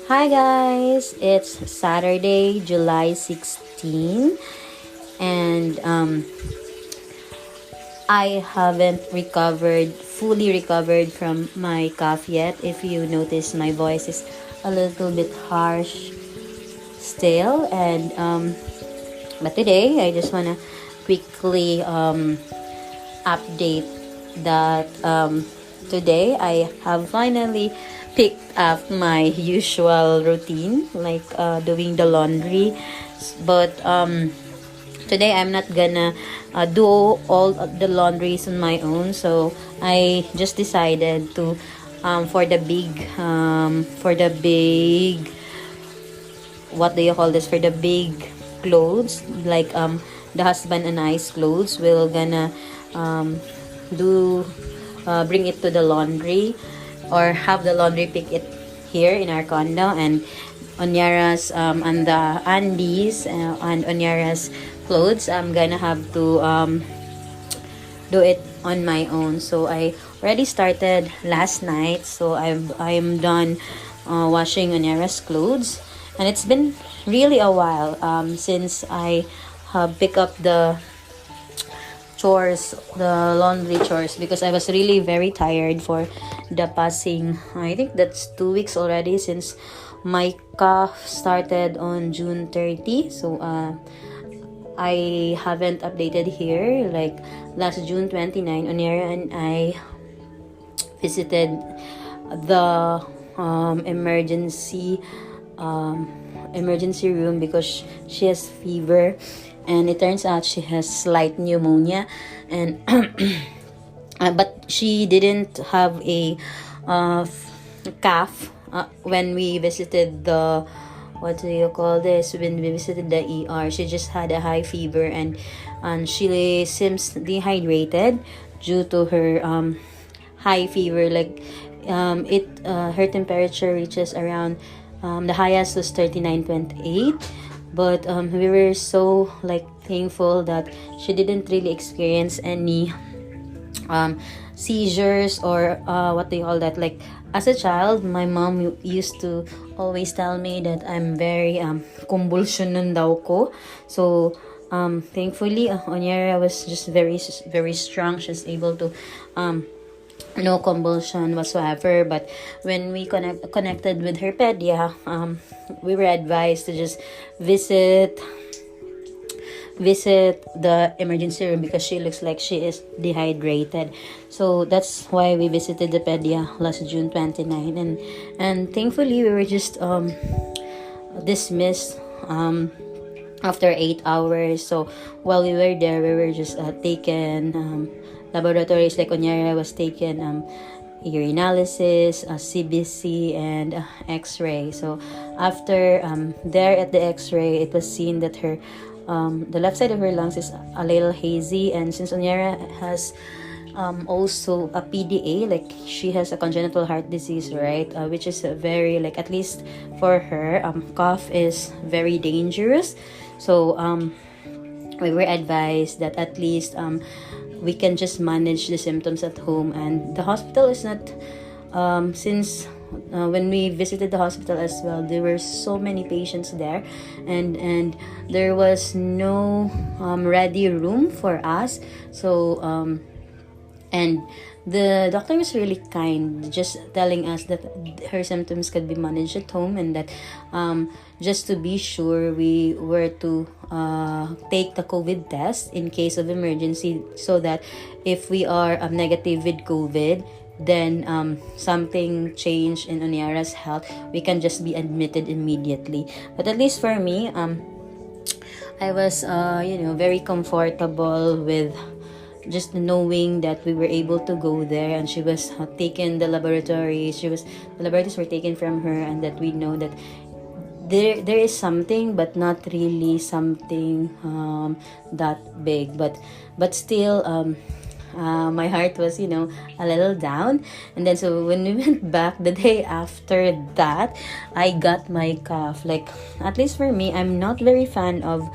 Hi guys, it's Saturday, July 16, and I haven't fully recovered from my cough yet. If you notice, my voice is a little bit harsh still, and but today I just wanna quickly update that today I have finally picked up my usual routine, like doing the laundry. But today I'm not gonna do all the laundries on my own, so I just decided to for the big, what do you call this, for the big clothes, like the husband and I's clothes, we're gonna do bring it to the laundry, or have the laundry pick it here in our condo. And Unyara's and the Andes and Unyara's clothes, I'm gonna have to do it on my own. So I already started last night, so I'm done washing Unyara's clothes, and it's been really a while since I have picked up the laundry chores, because I was really very tired for the passing, I think that's 2 weeks already since my cough started on June 30. So I haven't updated here. Like last June 29, Unyara and I visited the emergency room because she has fever, and it turns out she has slight pneumonia. And but she didn't have a cough when we visited the, what do you call this, when we visited the ER. She just had a high fever, and she seems dehydrated due to her high fever. Like her temperature reaches around, the highest was 39.8. But we were so like thankful that she didn't really experience any seizures, or what do you call that, like as a child my mom used to always tell me that I'm very convulsion daw ko. So thankfully Onyara was just very strong. She's able to no convulsion whatsoever. But when we connected with her pedia, we were advised to just visit the emergency room because she looks like she is dehydrated. So that's why we visited the pedia last June 29. And thankfully we were just dismissed after 8 hours. So while we were there, we were just taken laboratories. Like Unyara was taken urinalysis, CBC, and X-ray. So after there at the X-ray, it was seen that her the left side of her lungs is a little hazy. And since Unyara has also a PDA, like she has a congenital heart disease, right, which is very, like, at least for her, cough is very dangerous. So we were advised that at least we can just manage the symptoms at home. And the hospital is not, since when we visited the hospital as well, there were so many patients there, and there was no ready room for us. So and the doctor was really kind, just telling us that her symptoms could be managed at home, and that just to be sure, we were to take the COVID test in case of emergency, so that if we are negative with COVID, then something changed in Unyara's health, we can just be admitted immediately. But at least for me, I was very comfortable with just knowing that we were able to go there, and she was taken the laboratories were taken from her, and that we know that there is something, but not really something that big. But still, my heart was a little down. And then so when we went back the day after that, I got my cough. Like, at least for me, I'm not very fan of,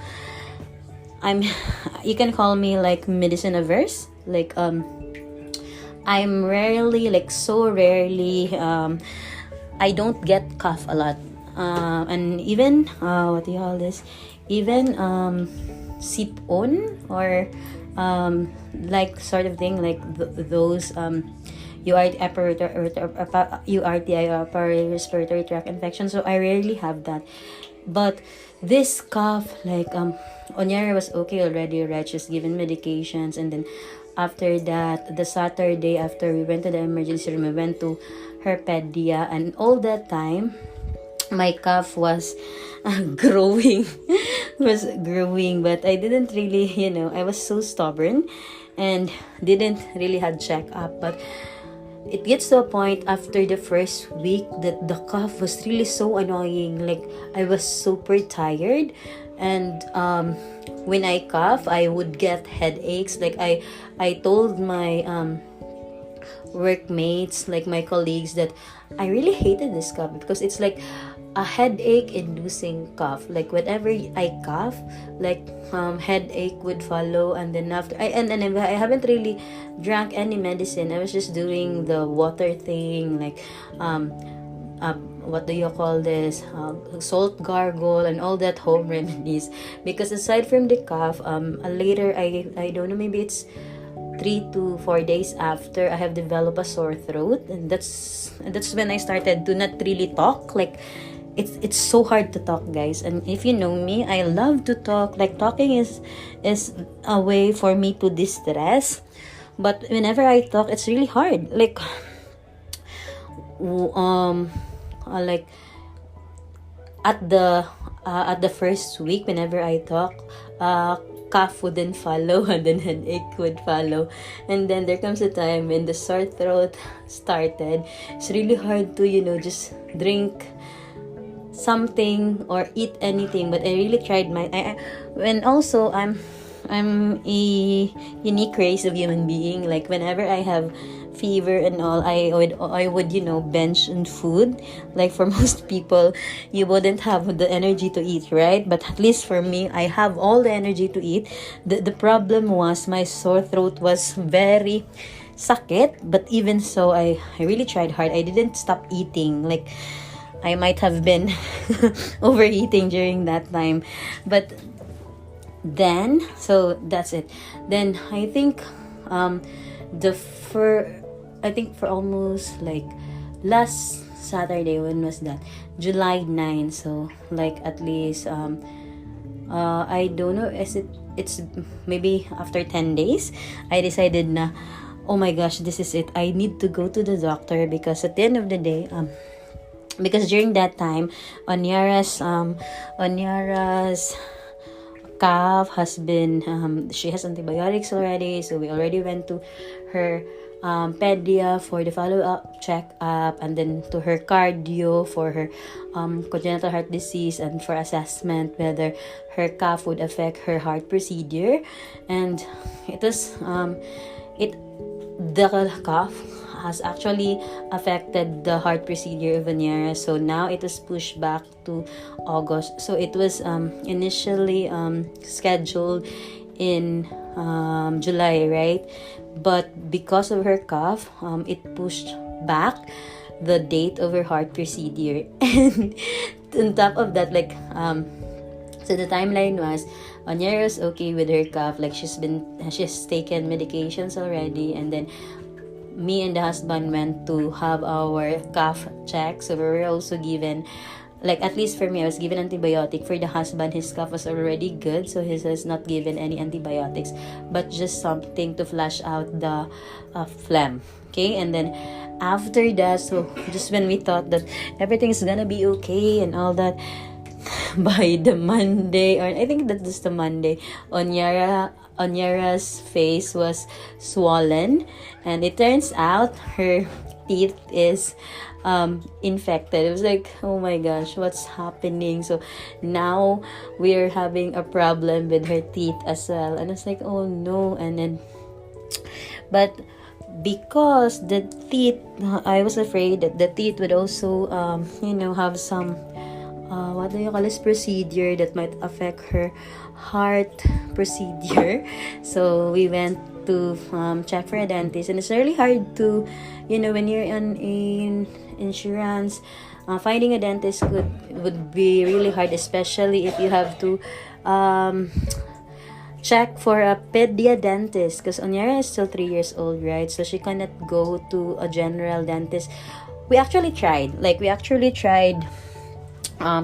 you can call me like medicine averse. Like I'm rarely, like so rarely, I don't get cough a lot. and even what do you call this, even sip on, or like sort of thing, like those URTI, upper respiratory tract infection. So I rarely have that. But this cough, like Unyara was okay already, right? She's given medications, and then after that, the Saturday after we went to the emergency room, we went to her pedia, and all that time my cough was growing was growing, but I didn't really, I was so stubborn and didn't really had check up. But it gets to a point after the first week that the cough was really so annoying. Like, I was super tired, and when I cough I would get headaches. Like, I told my workmates, like my colleagues, that I really hated this cough because it's like a headache inducing cough. Like, whenever I cough, like headache would follow, and then after I haven't really drank any medicine. I was just doing the water thing, like what do you call this, salt gargle and all that home remedies. Because aside from the cough, later I don't know, maybe it's 3 to 4 days after, I have developed a sore throat, and that's when I started to not really talk. Like, it's so hard to talk, guys. And if you know me, I love to talk. Like, talking is a way for me to distress. But whenever I talk, it's really hard. Like like at the first week, whenever I talk, cough wouldn't follow, and then headache would follow. And then there comes a time when the sore throat started. It's really hard to, just drink something or eat anything. But I really tried when also I'm a unique race of human being. Like, whenever I have fever and all, I would bench on food. Like, for most people, you wouldn't have the energy to eat, right? But at least for me, I have all the energy to eat. The problem was my sore throat was very sakit. But even so, I really tried hard. I didn't stop eating. Like, I might have been overeating during that time. But then, so that's it. Then I think for almost like last Saturday, when was that? July 9. So like at least I don't know, it's maybe after 10 days, I decided na, oh my gosh, this is it. I need to go to the doctor, because at the end of the day, because during that time, Unyara's cough has been, she has antibiotics already, so we already went to her pedia for the follow-up check-up, and then to her cardio for her congenital heart disease, and for assessment whether her cough would affect her heart procedure. And it was the cough has actually affected the heart procedure of Unyara. So now it was pushed back to August. So it was initially scheduled in July, right? But because of her cough, it pushed back the date of her heart procedure. And on top of that, like so the timeline was, Unyara was okay with her cough. Like, she's taken medications already, and then me and the husband went to have our cough check. So we were also given, like, at least for me, I was given antibiotic. For the husband, his cough was already good, so he has not given any antibiotics, but just something to flush out the phlegm. Okay, and then after that, so just when we thought that everything's gonna be okay and all that, by the Monday, or I think that was the Monday, Unyara's face was swollen, and it turns out her teeth is infected. It was like, oh my gosh, what's happening? So now we're having a problem with her teeth as well, and it's like, oh no. And then, but because the teeth, I was afraid that the teeth would also have some what do you call this, procedure that might affect her heart procedure. So we went to check for a dentist, and it's really hard to, when you're in insurance, finding a dentist would be really hard, especially if you have to check for a pedia dentist, because Unyara is still 3 years old, right? So she cannot go to a general dentist. We actually tried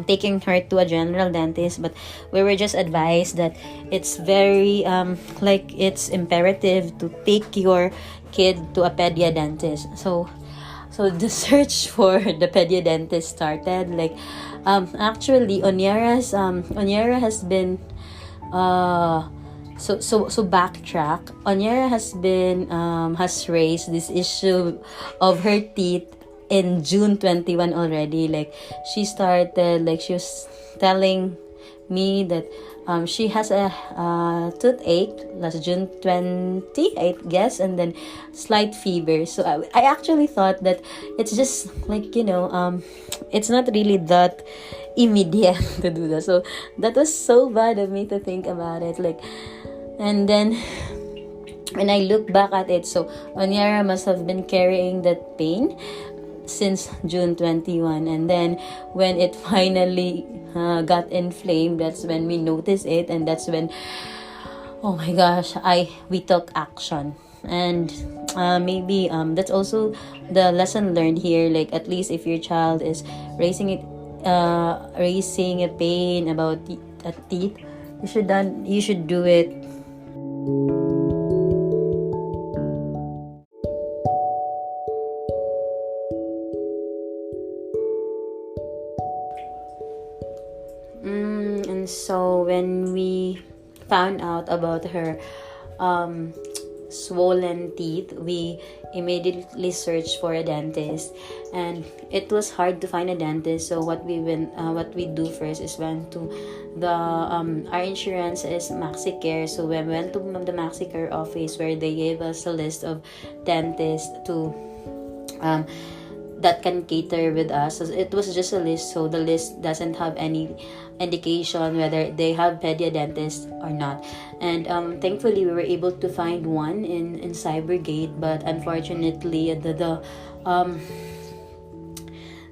taking her to a general dentist, but we were just advised that it's very it's imperative to take your kid to a pedia dentist. So the search for the pedia dentist started. Actually Unyara has been so backtrack. Unyara has raised this issue of her teeth in June 21 already. She was telling me that she has a toothache last June 20, I guess, and then slight fever. So I actually thought that it's just it's not really that immediate to do that. So that was so bad of me to think about it. And then when I look back at it, so Unyara must have been carrying that pain since June 21, and then when it finally got inflamed, that's when we noticed it, and that's when, oh my gosh, we took action. And maybe that's also the lesson learned here. At least if your child is raising a pain about a teeth, you should do it. And so when we found out about her swollen teeth, we immediately searched for a dentist, and it was hard to find a dentist. So what we do first is went to the our insurance is MaxiCare, so we went to the MaxiCare office, where they gave us a list of dentists to that can cater with us. So it was just a list, so the list doesn't have any indication whether they have pedia dentist or not. And thankfully we were able to find one in Cybergate, but unfortunately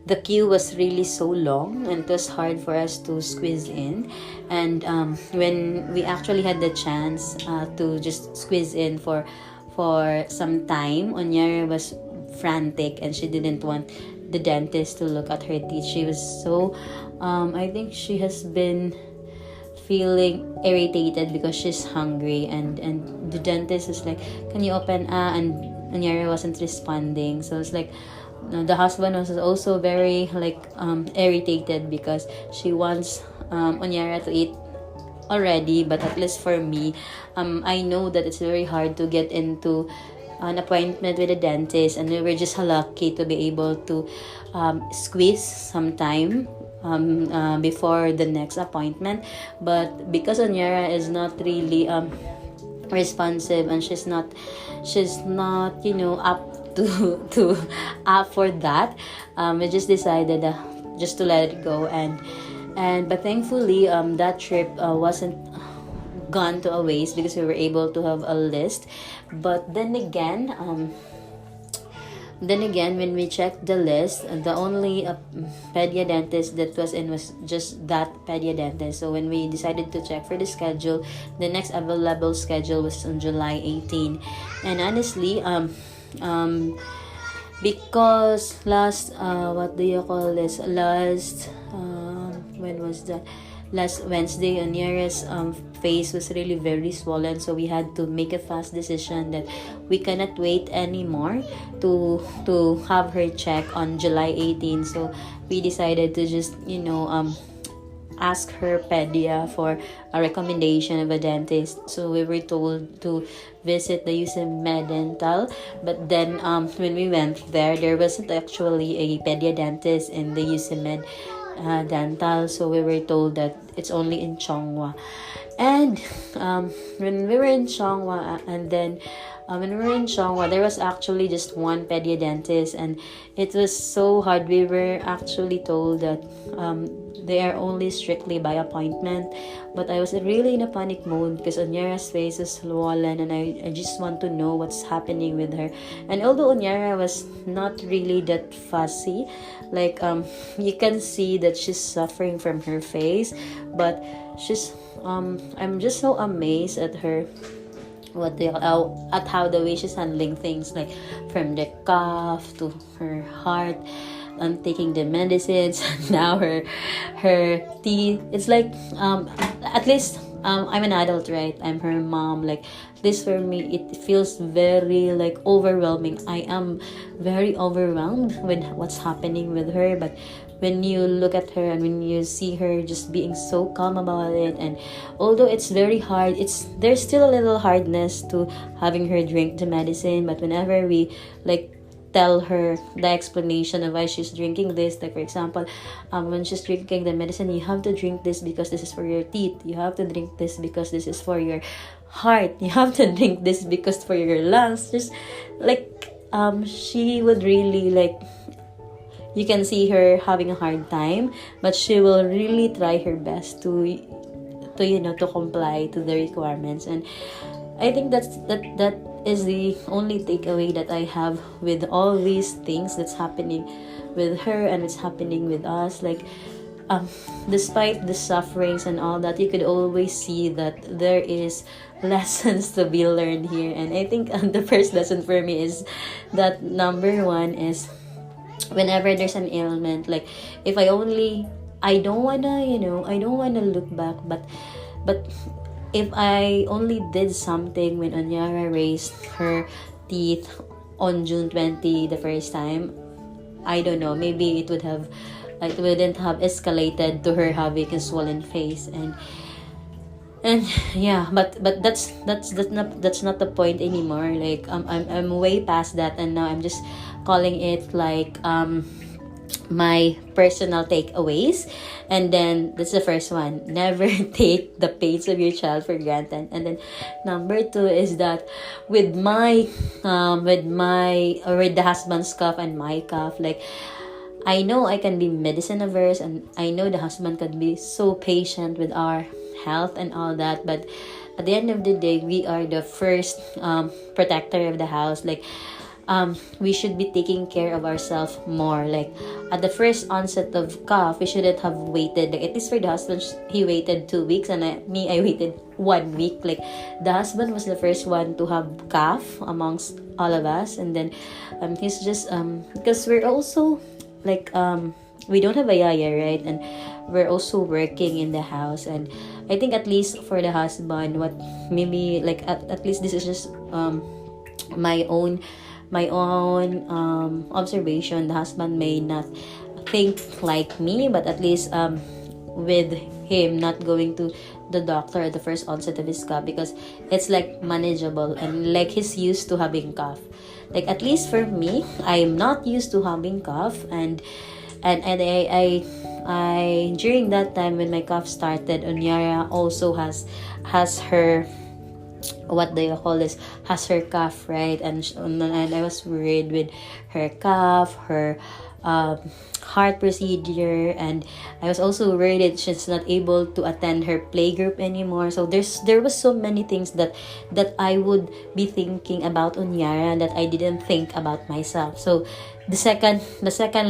the queue was really so long, and it was hard for us to squeeze in. And when we actually had the chance to just squeeze in for some time, Unyara was frantic, and she didn't want the dentist to look at her teeth. She was so I think she has been feeling irritated because she's hungry, and the dentist is like, can you open, and Unyara wasn't responding. So it's the husband was also very irritated, because she wants Unyara to eat already. But at least for me, I know that it's very hard to get into an appointment with a dentist, and we were just lucky to be able to squeeze some time before the next appointment. But because Unyara is not really responsive, and she's not up to up for that, we just decided just to let it go. But thankfully that trip wasn't gone to a waste, because we were able to have a list. But then again, when we checked the list, the only pedia dentist that was in was just that pedia dentist. So when we decided to check for the schedule, the next available schedule was on July 18. And honestly, because last when was that? Last Wednesday, Unyara's face was really very swollen, so we had to make a fast decision that we cannot wait anymore to have her check on July 18. So we decided to just ask her pedia for a recommendation of a dentist. So we were told to visit the UCMed Dental, but then when we went there wasn't actually a pedia dentist in the UCMed Dental. So we were told that it's only in Chonghua. And when we were in Chonghua, and then when we were in Chongwa, there was actually just one pediatrician, and it was so hard. We were actually told that they are only strictly by appointment, but I was really in a panic mode because Unyara's face is swollen, and I just want to know what's happening with her. And although Unyara was not really that fussy, like you can see that she's suffering from her face, but she's I'm just so amazed at her, at how the way she's handling things, like from the cough to her heart, taking the medicines, and now her teeth. It's like at least I'm an adult, right? I'm her mom. Like this, for me, it feels very like overwhelming. I am very overwhelmed with what's happening with her. But when you look at her and when you see her just being so calm about it, and although it's very hard, there's still a little hardness to having her drink the medicine. But whenever we like tell her the explanation of why she's drinking this, like for example, when she's drinking the medicine, you have to drink this because this is for your teeth, you have to drink this because this is for your heart, you have to drink this because for your lungs, just like she would really like, you can see her having a hard time, but she will really try her best to to comply to the requirements. And I think that is the only takeaway that I have with all these things that's happening with her and it's happening with us. Like despite the sufferings and all that, you could always see that there is lessons to be learned here. And I think the first lesson for me is that number one is, whenever there's an ailment, like if I don't wanna look back, but if I only did something when Unyara raised her teeth on June 20 the first time, I don't know, maybe it wouldn't have escalated to her having a swollen face. And yeah, but that's not the point anymore. Like I'm way past that, and now I'm just calling it like my personal takeaways. And then that's the first one: never take the pains of your child for granted. And then number two is that with the husband's cough and my cough, like I know I can be medicine averse, and I know the husband can be so patient with our health and all that, but at the end of the day, we are the first protector of the house. Like we should be taking care of ourselves more. Like at the first onset of cough, we shouldn't have waited. Like at least for the husband, he waited 2 weeks, and I waited 1 week. Like the husband was the first one to have cough amongst all of us, and then he's just because we're also like we don't have a yaya, right? And we're also working in the house. And I think at least for the husband, what maybe like at least this is just my own observation. The husband may not think like me, but at least with him not going to the doctor at the first onset of his cough, because it's like manageable, and like he's used to having cough. Like at least for me, I'm not used to having cough, and I during that time when my cough started, Unyara also has her, what do you call this, has her cough, right? And I was worried with her cough, her heart procedure, and I was also worried that she's not able to attend her playgroup anymore. So there was so many things that I would be thinking about Unyara that I didn't think about myself. So the second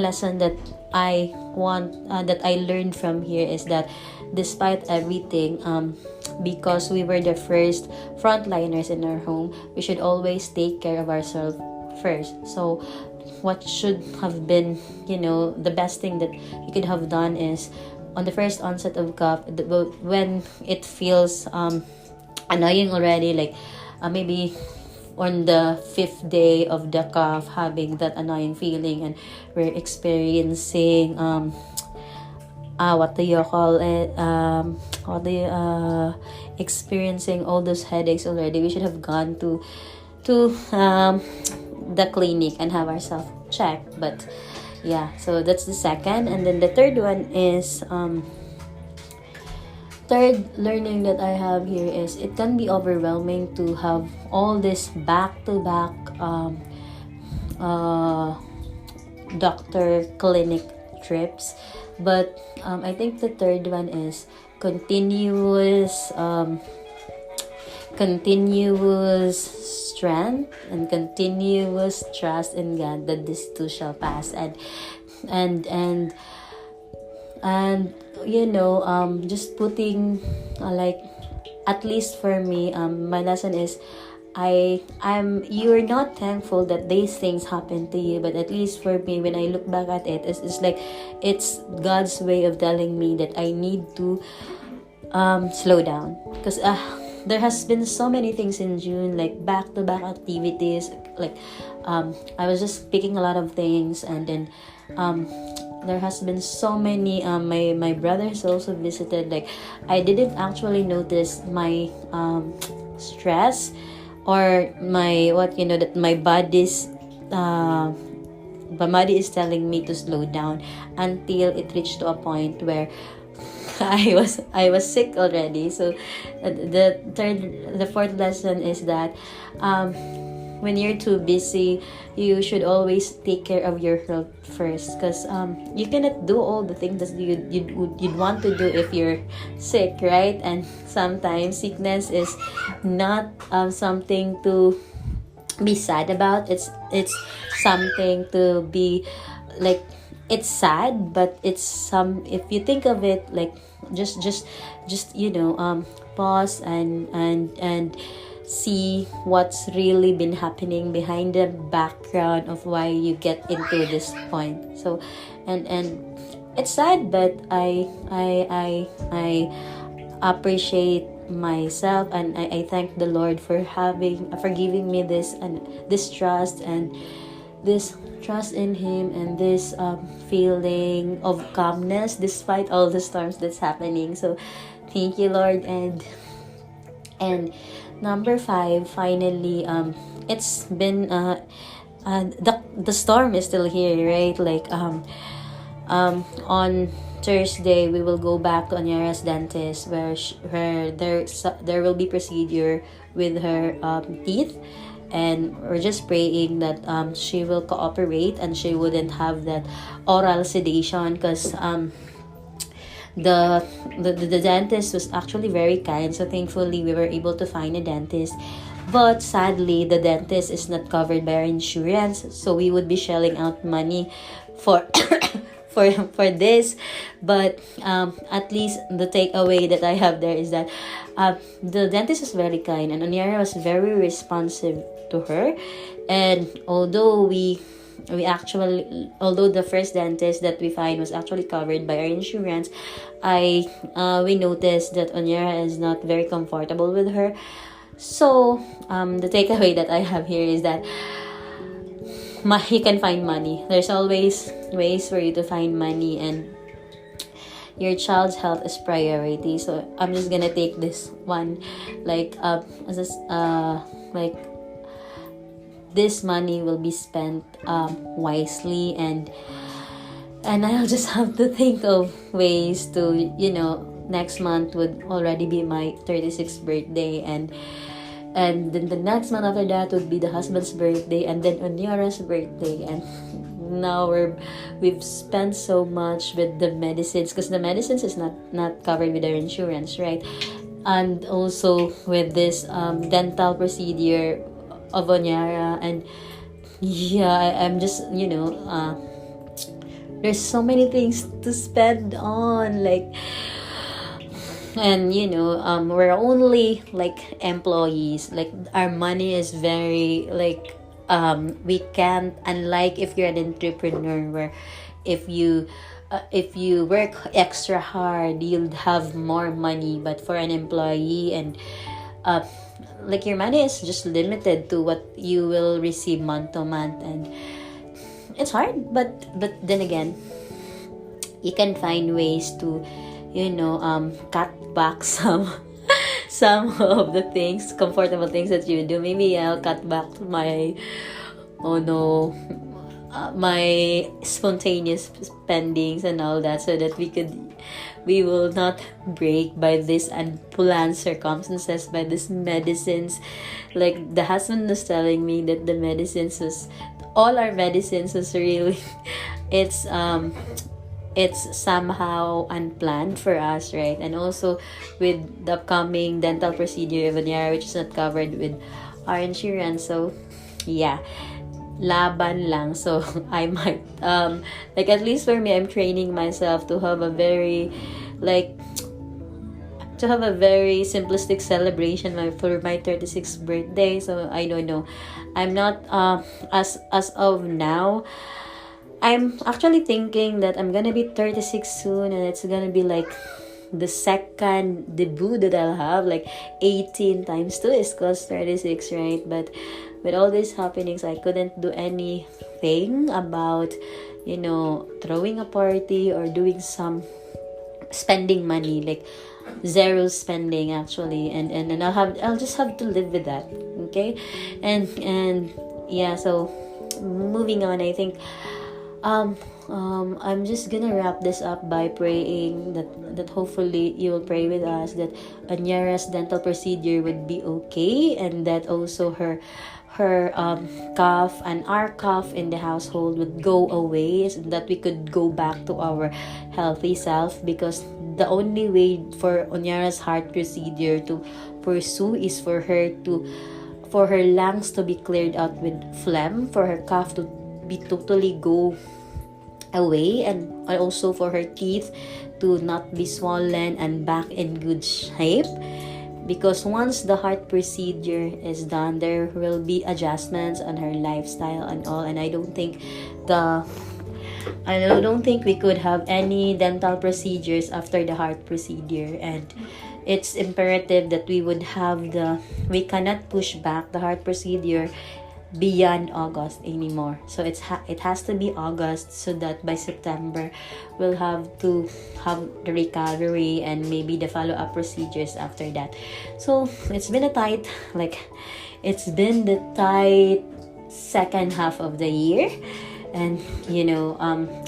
lesson that I learned from here is that despite everything, because we were the first frontliners in our home, we should always take care of ourselves first. So what should have been, the best thing that you could have done is, on the first onset of cough, when it feels annoying already, like maybe on the 5th day of the cough, having that annoying feeling, and we're experiencing experiencing all those headaches already, we should have gone to the clinic and have ourselves checked. But yeah, so that's the second. And then the third one is third learning that I have here is it can be overwhelming to have all this back-to-back uh, doctor clinic trips. But I think the third one is continuous strength and continuous trust in God that this too shall pass. And and and just putting like, at least for me, my lesson is, you're not thankful that these things happen to you, but at least for me, when I look back at it, it's like it's God's way of telling me that I need to slow down, because there has been so many things in June, like back-to-back activities, like I was just picking a lot of things, and then there has been so many, my brothers also visited. Like, I didn't actually notice my stress, or that my body is telling me to slow down, until it reached to a point where I was sick already. So the fourth lesson is that when you're too busy, you should always take care of your health first, because you cannot do all the things that you'd want to do if you're sick, right? And sometimes sickness is not something to be sad about. It's something to be like, it's sad, but if you think of it, like, just pause and see what's really been happening behind the background of why you get into this point. So and it's sad, but I appreciate myself, and I thank the Lord for giving me this, and this trust in Him, and this feeling of calmness despite all the storms that's happening. So thank you, Lord. And number 5, finally, it's been the storm is still here, right? Like on Thursday we will go back to Unyara's dentist, where there will be procedure with her teeth, and we're just praying that she will cooperate and she wouldn't have that oral sedation, because the dentist was actually very kind. So thankfully we were able to find a dentist, but sadly the dentist is not covered by our insurance, so we would be shelling out money for for this. But at least the takeaway that I have there is that the dentist is very kind, and Unyara was very responsive to her. And although the first dentist that we find was actually covered by our insurance, we noticed that Unyara is not very comfortable with her. So the takeaway that I have here is that you can find money. There's always ways for you to find money, and your child's health is priority. So I'm just gonna take this one, like this money will be spent wisely, and I'll just have to think of ways to, next month would already be my 36th birthday, and then the next month after that would be the husband's birthday, and then Unyara's birthday. And now we've spent so much with the medicines, because the medicines is not covered with our insurance, right? And also with this dental procedure of Unyara. And I'm just, there's so many things to spend on, like, and we're only like employees, like our money is very like we can't, unlike if you're an entrepreneur, where if you work extra hard you'll have more money. But for an employee, and like, your money is just limited to what you will receive month to month, and it's hard. But then again, you can find ways to cut back some of the comfortable things that you do. Maybe I'll cut back my my spontaneous spendings and all that, so that we will not break by this unplanned circumstances, by these medicines. Like the husband was telling me that the medicines was, all our medicines was really it's somehow unplanned for us, right? And also with the upcoming dental procedure of Unyara, which is not covered with our insurance. So yeah, laban lang. So I might like, at least for me, I'm training myself to have a very like to have a very simplistic celebration for my 36th birthday. So I don't know, I'm not as of now, I'm actually thinking that I'm gonna be 36 soon, and it's gonna be like the second debut that I'll have. Like 18 times 2 is close 36, right? But with all these happenings, I couldn't do anything about, throwing a party or doing some spending money, like zero spending actually, and I'll just have to live with that, okay? And yeah, so moving on, I think I'm just gonna wrap this up by praying that hopefully you will pray with us that Unyara's dental procedure would be okay, and that also her cough and our cough in the household would go away, so that we could go back to our healthy self. Because the only way for Unyara's heart procedure to pursue is for her lungs to be cleared out with phlegm, for her cough to be totally go away, and also for her teeth to not be swollen and back in good shape. Because once the heart procedure is done, there will be adjustments on her lifestyle and all, and I don't think we could have any dental procedures after the heart procedure. And it's imperative that we cannot push back the heart procedure beyond August anymore. So it has to be August, so that by September we'll have to have the recovery and maybe the follow-up procedures after that. So it's been the tight second half of the year. And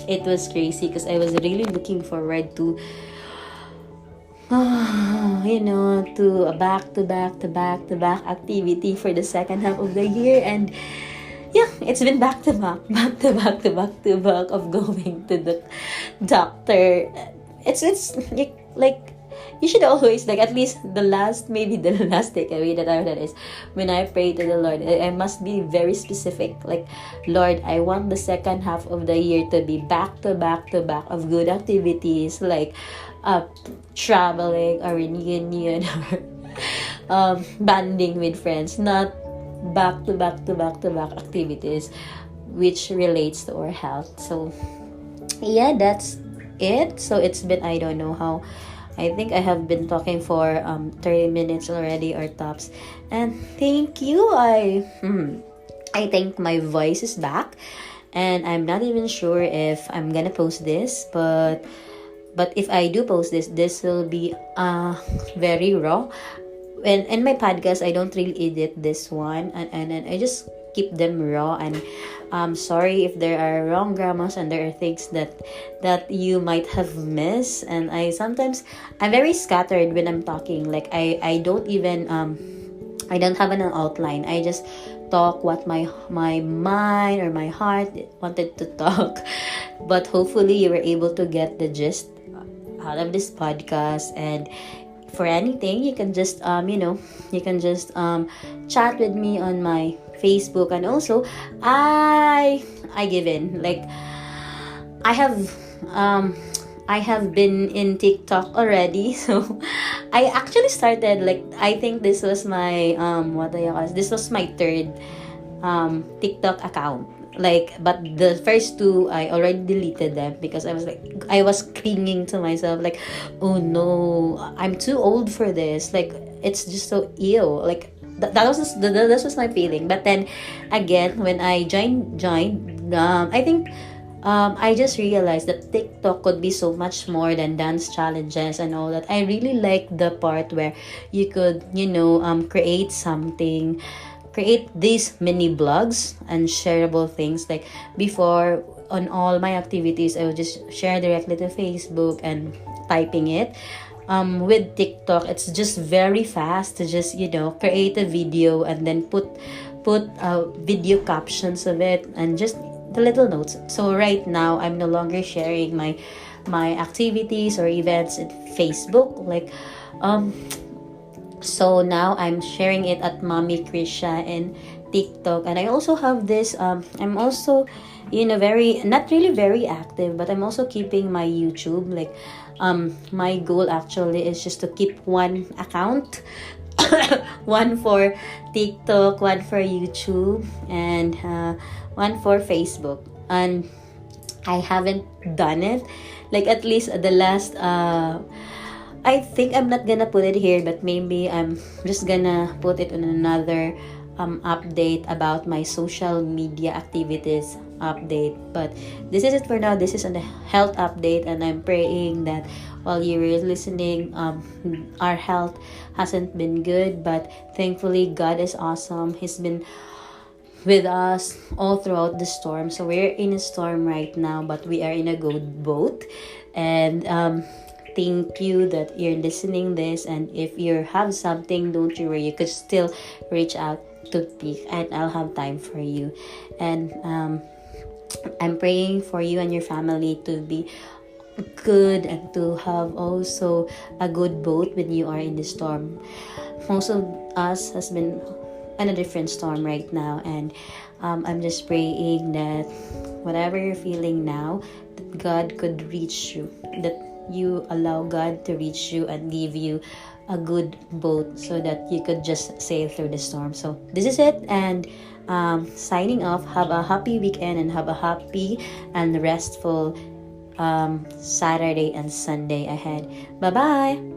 it was crazy because I was really looking forward to to a back-to-back activity for the second half of the year. And yeah, it's been back-to-back of going to the doctor. It's like, you should always, like, at least the last takeaway that I had is, when I pray to the Lord, I must be very specific. Like, Lord, I want the second half of the year to be back-to-back of good activities, like traveling or reunion or bonding with friends, not back-to-back activities which relates to our health. So yeah, that's it. So it's been, I don't know how, I think I have been talking for 30 minutes already, or tops. And thank you. I think my voice is back, and I'm not even sure if I'm gonna post this, but if I do post this will be very raw. And in my podcast, I don't really edit this one, and I just keep them raw. And sorry if there are wrong grammars and there are things that you might have missed. And I'm very scattered when I'm talking. Like I don't even I don't have an outline. I just talk what my mind or my heart wanted to talk. But hopefully you were able to get the gist out of this podcast. And for anything, you can just chat with me on my Facebook. And also I give in, like, I have been in TikTok already. So I actually started, like, I think this was my this was my third TikTok account. Like, but the first two I already deleted them because I was clinging to myself, like, oh no, I'm too old for this. Like, it's just so ill. Like that was my feeling. But then again, when I joined, I think I just realized that TikTok could be so much more than dance challenges and all that. I really like the part where you could, create something, create these mini blogs and shareable things. Like before, on all my activities, I would just share directly to Facebook and typing it. With TikTok, it's just very fast to just create a video and then put video captions of it and just the little notes. So right now, I'm no longer sharing my activities or events at Facebook. Like so now I'm sharing it at Mommy Krisha and TikTok. And I also have this I'm also very, not really very active, but I'm also keeping my YouTube. Like my goal actually is just to keep one account, one for TikTok, one for YouTube, and one for Facebook. And I haven't done it, like at least the last I think I'm not gonna put it here, but maybe I'm just gonna put it on another update about my social media activities update. But this is it for now. This is on the health update, and I'm praying that while you were listening, our health hasn't been good, but thankfully God is awesome. He's been with us all throughout the storm. So we're in a storm right now, but we are in a good boat. And thank you that you're listening this. And if you have something, don't you worry, you could still reach out to me and I'll have time for you. And I'm praying for you and your family to be good and to have also a good boat when you are in the storm. Most of us has been in a different storm right now, and I'm just praying that whatever you're feeling now, that God could reach you, that you allow God to reach you and give you a good boat so that you could just sail through the storm. So this is it, and signing off. Have a happy weekend and have a happy and restful Saturday and Sunday ahead. Bye bye.